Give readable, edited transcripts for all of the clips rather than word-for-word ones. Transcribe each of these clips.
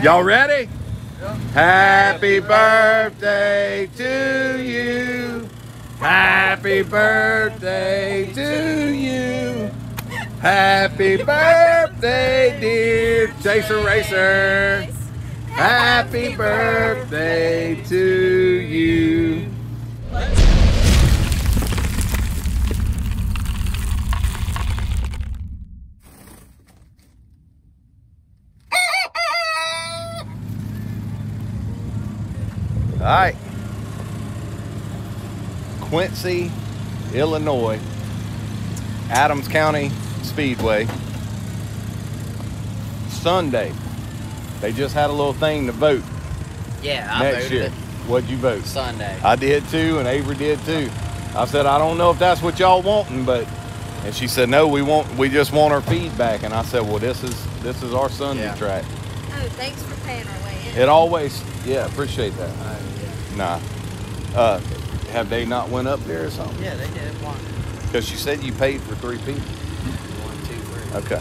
Y'all ready? Happy birthday to you. Happy birthday to you. Happy birthday, dear Chaser Racer. Happy birthday to you. All right, Quincy, Illinois, Adams County Speedway, Sunday. They just had a little thing to vote. Yeah, I next voted year. it. What'd you vote? Sunday. I did too, and Avery did too. I said, I don't know if that's what y'all wanting, but, and she said, no, we just want our feedback. And I said, well, this is our Sunday track. Oh, thanks for paying our way in. It always, yeah, appreciate that. Nah. Have they not went up there or something? Yeah, they did one. Because you said you paid for 3 people. 1, 2, 3. Okay.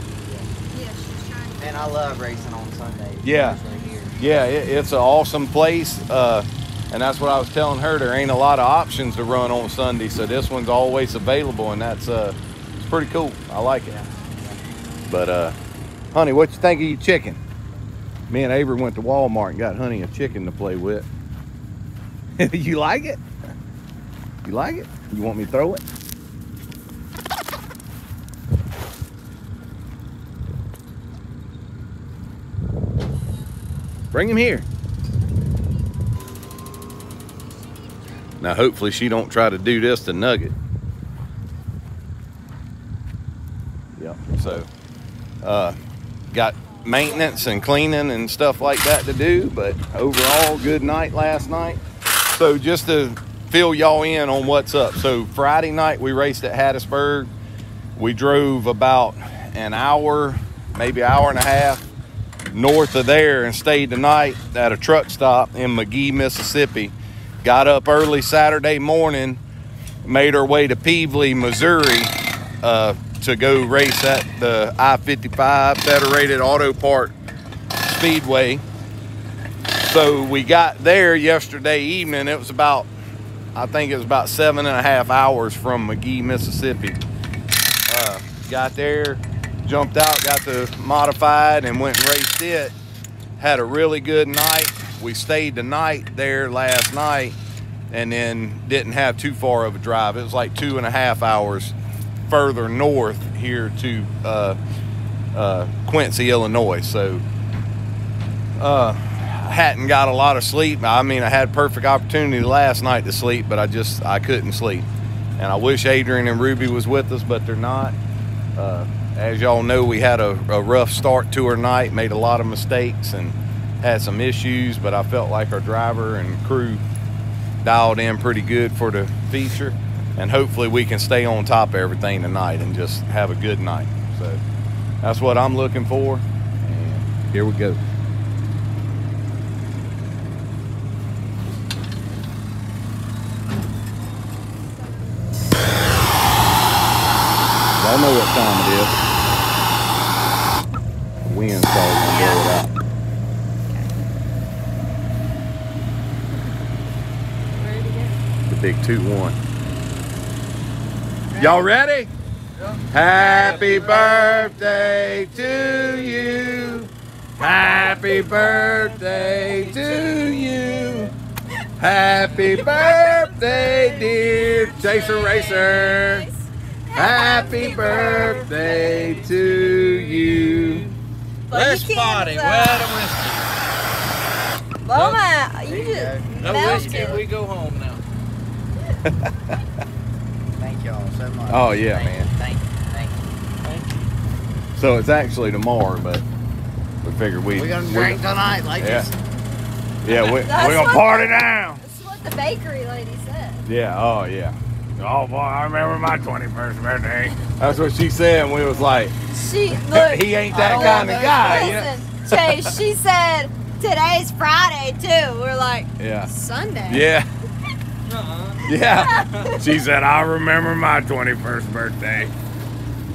Yeah, she's trying to. And I love racing on Sundays. Yeah. Especially here. Yeah, it's an awesome place. And that's what I was telling her. There ain't a lot of options to run on Sunday, so this one's always available, and that's it's pretty cool. I like it. Yeah. But honey, what you think of your chicken? Me and Avery went to Walmart and got honey a chicken to play with. You like it? You like it? You want me to throw it? Bring him here. Now hopefully she don't try to do this to Nugget. Yep, so got maintenance and cleaning and stuff like that to do, but overall good night last night. So just to fill y'all in on what's up. So Friday night we raced at Hattiesburg. We drove about an hour, maybe an hour and a half north of there and stayed the night at a truck stop in McGee, Mississippi. Got up early Saturday morning, made our way to Peevely, Missouri to go race at the I-55 Federated Auto Part Speedway. So we got there yesterday evening. It was about, I think it was about 7.5 hours from McGee, Mississippi. Got there, jumped out, got the modified and went and raced it. Had a really good night. We stayed the night there last night and then didn't have too far of a drive. It was like 2.5 hours further north here to Quincy, Illinois. So I hadn't got a lot of sleep. I mean, I had perfect opportunity last night to sleep, but I couldn't sleep. And I wish Adrian and Ruby was with us, but they're not. As y'all know, we had a rough start to our night, made a lot of mistakes and had some issues, but I felt like our driver and crew dialed in pretty good for the feature, and hopefully we can stay on top of everything tonight and just have a good night. So that's what I'm looking for, and here we go. Y'all know what time it is. The wind's probably gonna blow it out. The big 2-1. Y'all ready? Yeah. Happy birthday to you. Happy birthday to you. Happy birthday, dear Chaser Racer. Happy birthday to you. Let's party. Well, the whiskey. Mama, you just No melted. whiskey. We go home now. Thank y'all so much. Oh yeah, man. Thank you. So it's actually tomorrow, but we figured We're gonna drink tonight like this. Yeah, we're That's gonna what party now. That's what the bakery lady said. Yeah, oh yeah. Oh boy, I remember my 21st birthday. That's what she said, and we was like, She look. he ain't that kind of guy. You know? Listen, Chase. She said today's Friday too. We're like, Yeah. Sunday. Yeah. Yeah. She said, I remember my 21st birthday.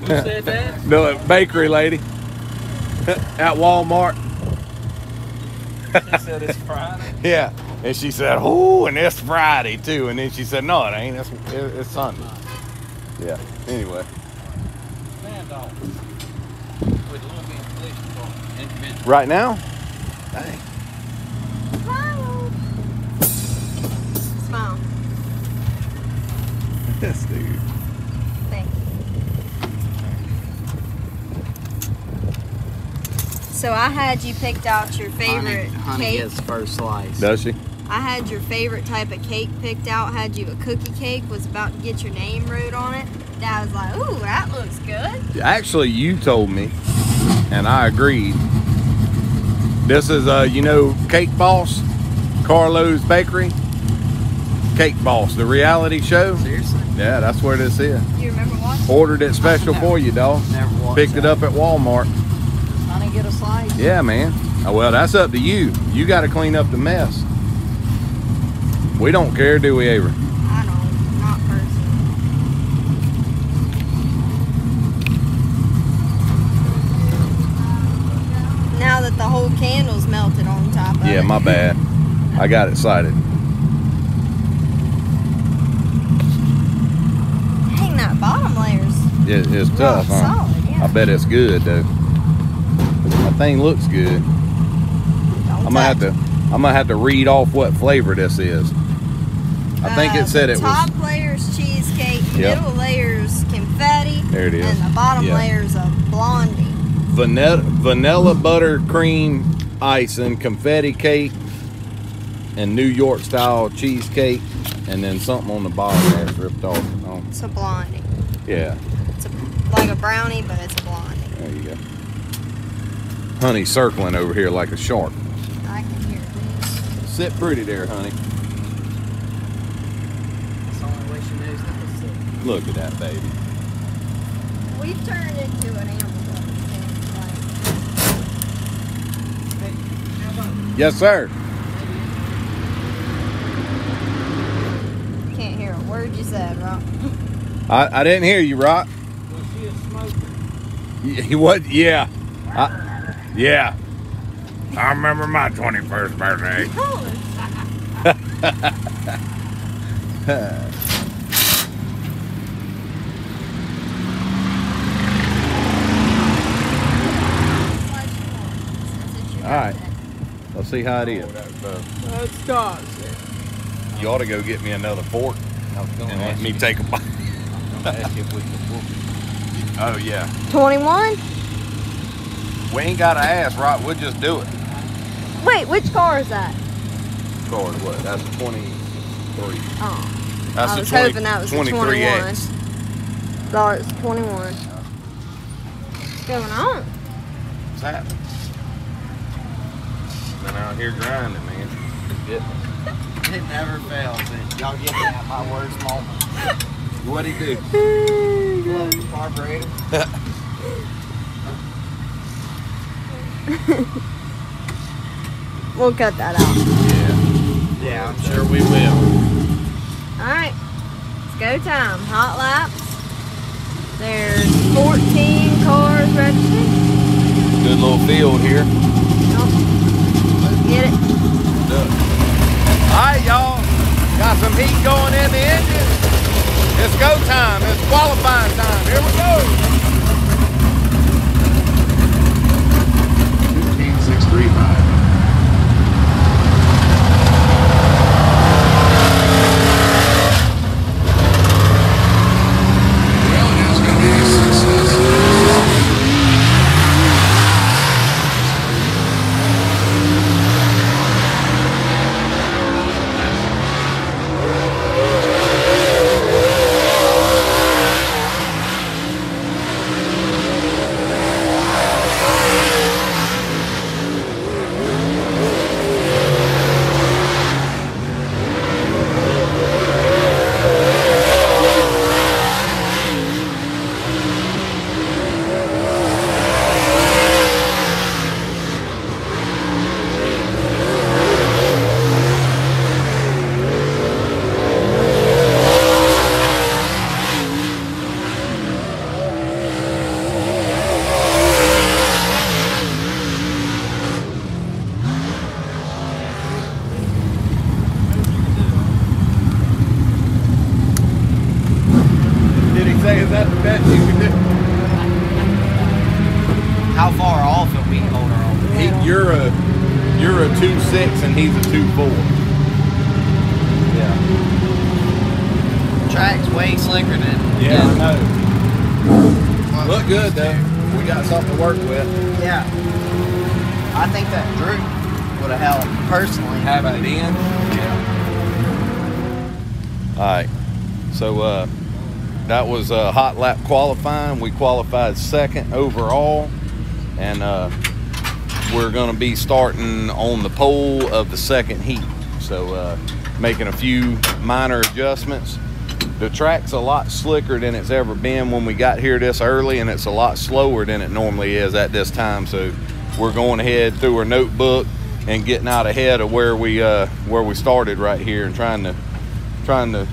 Who said that? The bakery lady at Walmart. She said it's Friday. Yeah. And she said, oh, and it's Friday too. And then she said, no, it ain't. It's Sunday. Yeah. Anyway. Standoff. With looming police department. Individual. Right now? Dang. Smile. This dude. Thank you. So I had you picked out your favorite Honey cake. gets first slice. Does she? I had your favorite type of cake picked out. Had you a cookie cake. Was about to get your name wrote on it. Dad was like, "Ooh, that looks good." Actually, you told me, and I agreed. This is, Cake Boss, Carlo's Bakery. Cake Boss, the reality show. Seriously? Yeah, that's where this is. You remember watching? Ordered it special for you, dog. Never watched Picked it that. up at Walmart. Does Honey get a slice? Yeah, man. Oh, well, that's up to you. You got to clean up the mess. We don't care, do we, Avery? I don't, not personally. Now that the whole candle's melted on top of it. Yeah, my bad. I got excited. Dang, that bottom layer's It's tough, rock huh? solid, yeah. I bet it's good, though. That thing looks good. Don't I'm gonna have to read off what flavor this is. I think it said the it top was layer's cheesecake, Yep. middle layer's confetti, There it is. and the bottom Yeah. layer's a blondie. vanilla buttercream icing, confetti cake, and New York style cheesecake, and then something on the bottom that's ripped off. Oh, It's a blondie. yeah, It's like a brownie, but it's a blondie. there you go. Honey circling over here like a shark. I can hear it. Sit pretty there, honey. That's the only way she knows how to sit. Look at that baby. We've turned into an animal. Hey, how about Yes, sir. Can't hear a word you said, Rob. I didn't hear you, Rock. was she a smoker? You what? Yeah. Yeah. I remember my 21st birthday. All right. Let's see how it is. That's toxic. You ought to go get me another fork and let me take a bite. Oh, yeah. 21? We ain't got to ask, Rock. We'll just do it. Wait, which car is that? Card what? That's 23. Oh, That's I the was 20 hoping that was the 21. 23X. Thought it was 21. What's going on? What's happening? Been out here grinding, man. It never fails. And y'all get me at my worst moment. What'd he do? Love the carburetor. We'll cut that out. Yeah. Yeah, I'm sure we will. Alright, it's go time. Hot laps. There's 14 cars registered. Good little field here. Nope. Let's get it. Alright, y'all. Got some heat going in the engine. It's go time. It's qualifying time. Here we go. 15635. Well, now it's going to be a success. you're a 2.6 and he's a 2.4. Yeah. Track's way slicker than. Yeah, I know. Look good though. We got something to work with. Yeah. I think that droop would have helped personally. Have it in. Yeah. All right. So that was hot lap qualifying. We qualified second overall, and we're going to be starting on the pole of the second heat. So making a few minor adjustments. The track's a lot slicker than it's ever been when we got here this early, and it's a lot slower than it normally is at this time. So we're going ahead through our notebook and getting out ahead of where we started right here, and trying to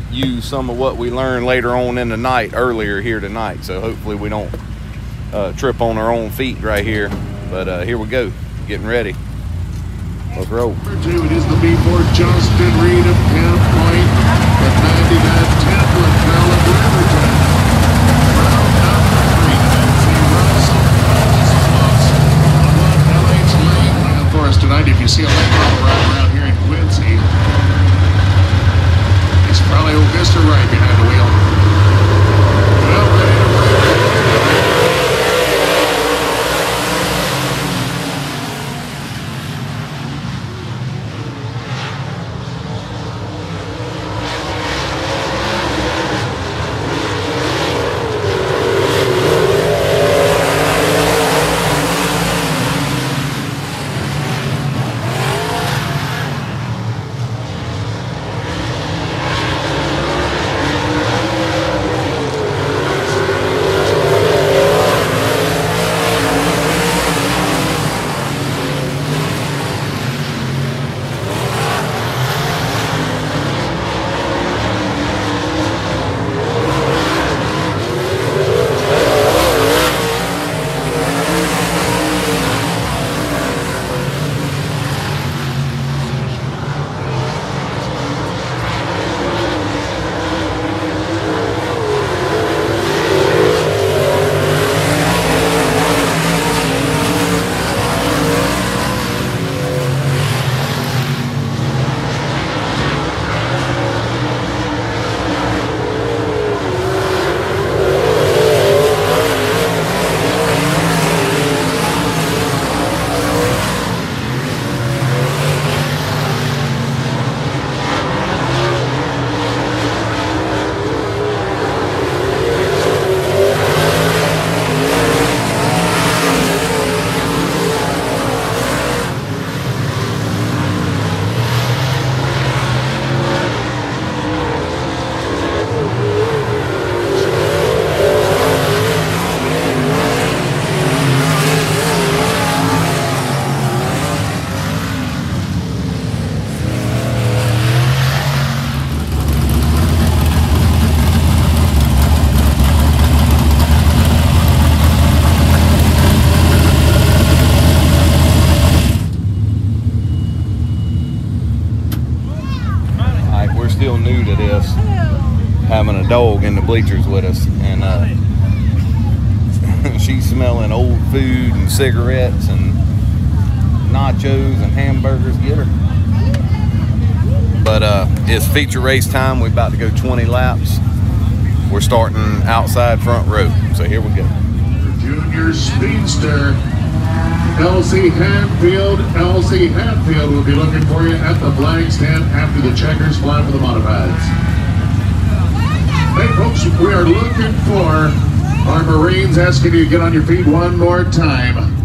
use some of what we learned later on in the night, earlier here tonight. So hopefully we don't trip on our own feet right here. But here we go, getting ready. Let's roll. Two, it is the B4 Justin Reed of Camp Point, the 99 Templin Trail of Riverton. Round number 3, Nancy Russell, LH Lane running for us tonight. If you see a lane around here in Quincy, it's probably old Mr. Right behind the wheel. Well, ready to break. Having a dog in the bleachers with us, and she's smelling old food and cigarettes and nachos and hamburgers. Get her. But it's feature race time. We're about to go 20 laps. We're starting outside front row, so here we go. Junior Speedster, Elsie Hatfield. Elsie Hatfield will be looking for you at the flag stand after the checkers fly for the modifieds. Hey folks, we are looking for our Marines, asking you to get on your feet one more time.